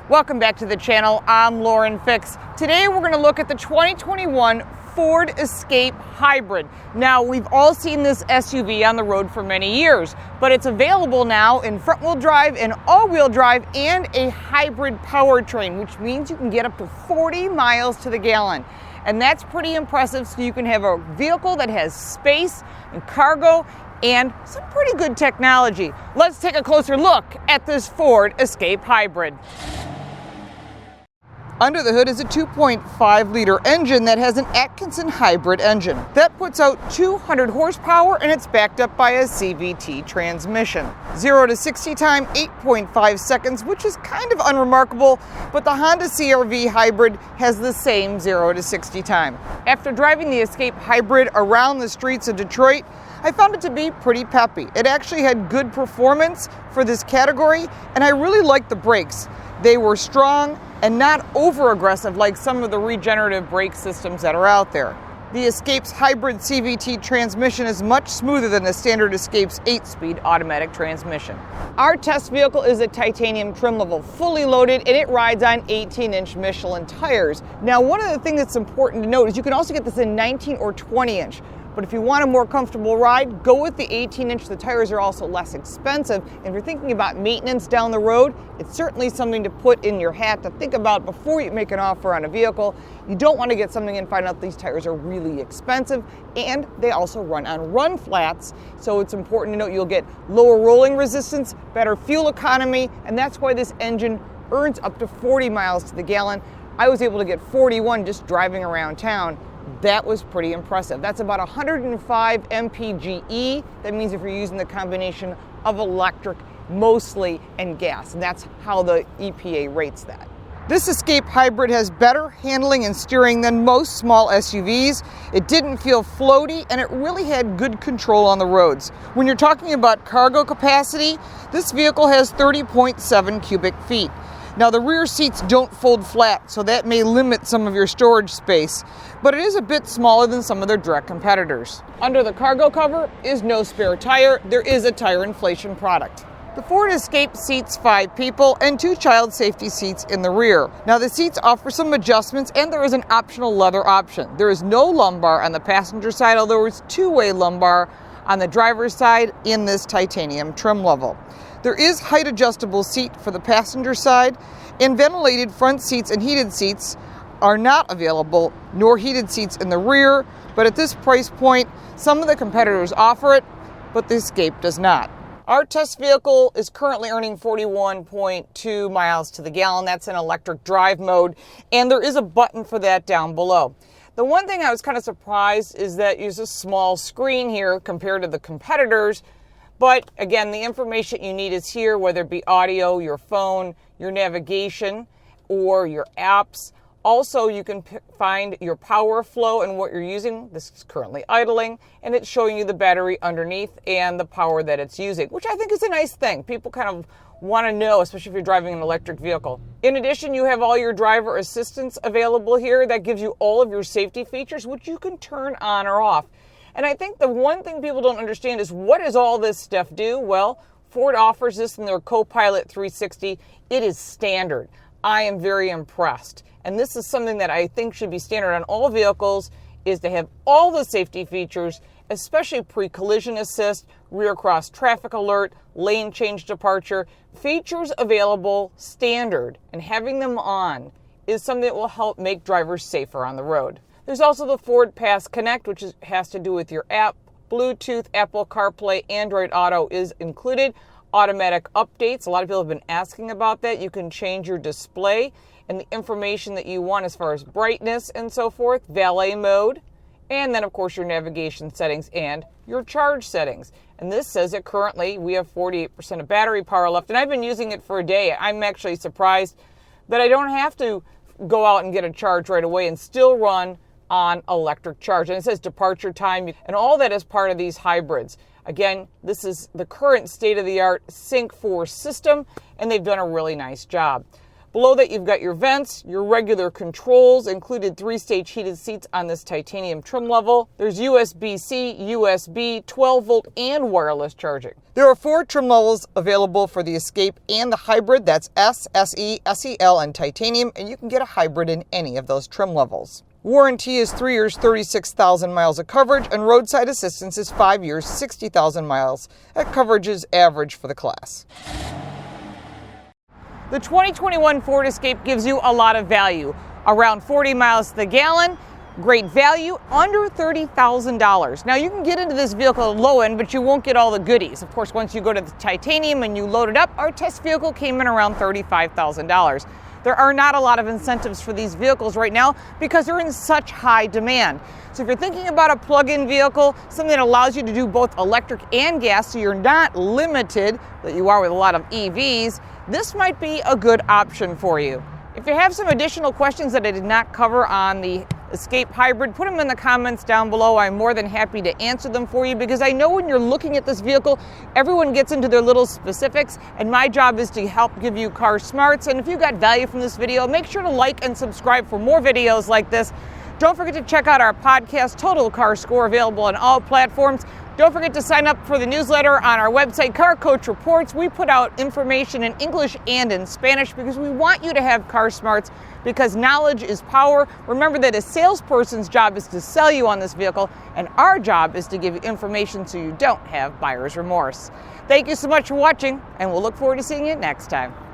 Welcome back to the channel. I'm Lauren Fix. Today we're going to look at the 2021 Ford Escape Hybrid. Now, we've all seen this SUV on the road for many years, but it's available now in front-wheel drive and all-wheel drive and a hybrid powertrain, which means you can get up to 40 miles to the gallon. And that's pretty impressive, so you can have a vehicle that has space and cargo and some pretty good technology. Let's take a closer look at this Ford Escape Hybrid. Under the hood is a 2.5-liter engine that has an Atkinson hybrid engine. That puts out 200 horsepower and it's backed up by a CVT transmission. 0 to 60 time, 8.5 seconds, which is kind of unremarkable, but the Honda CR-V hybrid has the same 0 to 60 time. After driving the Escape Hybrid around the streets of Detroit, I found it to be pretty peppy. It actually had good performance for this category, and I really liked the brakes. They were strong and not over-aggressive like some of the regenerative brake systems that are out there. The Escape's hybrid CVT transmission is much smoother than the standard Escape's 8-speed automatic transmission. Our test vehicle is a titanium trim level, fully loaded, and it rides on 18-inch Michelin tires. Now, one of the things that's important to note is you can also get this in 19 or 20-inch. But if you want a more comfortable ride, go with the 18-inch. The tires are also less expensive. And if you're thinking about maintenance down the road, it's certainly something to put in your hat to think about before you make an offer on a vehicle. You don't want to get something and find out these tires are really expensive, and they also run on run flats. So it's important to note you'll get lower rolling resistance, better fuel economy, and that's why this engine earns up to 40 miles to the gallon. I was able to get 41 just driving around town. That was pretty impressive. That's about 105 mpge. That means if you're using the combination of electric mostly and gas, and that's how the EPA rates that. This Escape Hybrid has better handling and steering than most small SUVs. It didn't feel floaty, and it really had good control on the roads. When you're talking about cargo capacity, this vehicle has 30.7 cubic feet. Now, the rear seats don't fold flat, so that may limit some of your storage space, but it is a bit smaller than some of their direct competitors. Under the cargo cover is no spare tire. There is a tire inflation product. The Ford Escape seats 5 people and 2 child safety seats in the rear. Now, the seats offer some adjustments, and there is an optional leather option. There is no lumbar on the passenger side, although there is two-way lumbar on the driver's side in this titanium trim level. There is height adjustable seat for the passenger side, and ventilated front seats and heated seats are not available, nor heated seats in the rear, but at this price point, some of the competitors offer it, but the Escape does not. Our test vehicle is currently earning 41.2 miles to the gallon. That's in electric drive mode, and there is a button for that down below. The one thing I was kind of surprised is that there's a small screen here compared to the competitors. But again, the information you need is here, whether it be audio, your phone, your navigation, or your apps. Also, you can find your power flow and what you're using. This is currently idling, and it's showing you the battery underneath and the power that it's using, which I think is a nice thing. People kind of want to know, especially if you're driving an electric vehicle. In addition, you have all your driver assistance available here. That gives you all of your safety features, which you can turn on or off. And I think the one thing people don't understand is, what does all this stuff do? Well, Ford offers this in their Copilot 360. It is standard. I am very impressed. And this is something that I think should be standard on all vehicles, is to have all the safety features, especially pre-collision assist, rear cross traffic alert, lane change departure, features available standard, and having them on is something that will help make drivers safer on the road. There's also the Ford Pass Connect, which has to do with your app. Bluetooth, Apple CarPlay, Android Auto is included. Automatic updates. A lot of people have been asking about that. You can change your display and the information that you want as far as brightness and so forth. Valet mode. And then, of course, your navigation settings and your charge settings. And this says that currently we have 48% of battery power left. And I've been using it for a day. I'm actually surprised that I don't have to go out and get a charge right away and still run on electric charge. And it says departure time, and all that is part of these hybrids. Again, this is the current state-of-the-art Sync 4 system, and they've done a really nice job. Below that, you've got your vents, your regular controls, included 3-stage heated seats on this titanium trim level. There's USB-C, USB, 12-volt, and wireless charging. There are 4 trim levels available for the Escape and the Hybrid. That's S, SE, SEL, and Titanium, and you can get a hybrid in any of those trim levels. Warranty is 3 years, 36,000 miles of coverage, and roadside assistance is 5 years, 60,000 miles. That coverage is average for the class. The 2021 Ford Escape gives you a lot of value. Around 40 miles to the gallon, great value, under $30,000. Now you can get into this vehicle at low end, but you won't get all the goodies. Of course, once you go to the Titanium and you load it up, our test vehicle came in around $35,000. There are not a lot of incentives for these vehicles right now because they're in such high demand. So if you're thinking about a plug-in vehicle, something that allows you to do both electric and gas, so you're not limited that you are with a lot of EVs, this might be a good option for you. If you have some additional questions that I did not cover on the Escape Hybrid, put them in the comments down below. I'm more than happy to answer them for you because I know when you're looking at this vehicle, everyone gets into their little specifics, and my job is to help give you car smarts. And if you got value from this video, make sure to like and subscribe for more videos like this. Don't forget to check out our podcast, Total Car Score, available on all platforms. Don't forget to sign up for the newsletter on our website, Car Coach Reports. We put out information in English and in Spanish because we want you to have car smarts, because knowledge is power. Remember that a salesperson's job is to sell you on this vehicle, and our job is to give you information so you don't have buyer's remorse. Thank you so much for watching, and we'll look forward to seeing you next time.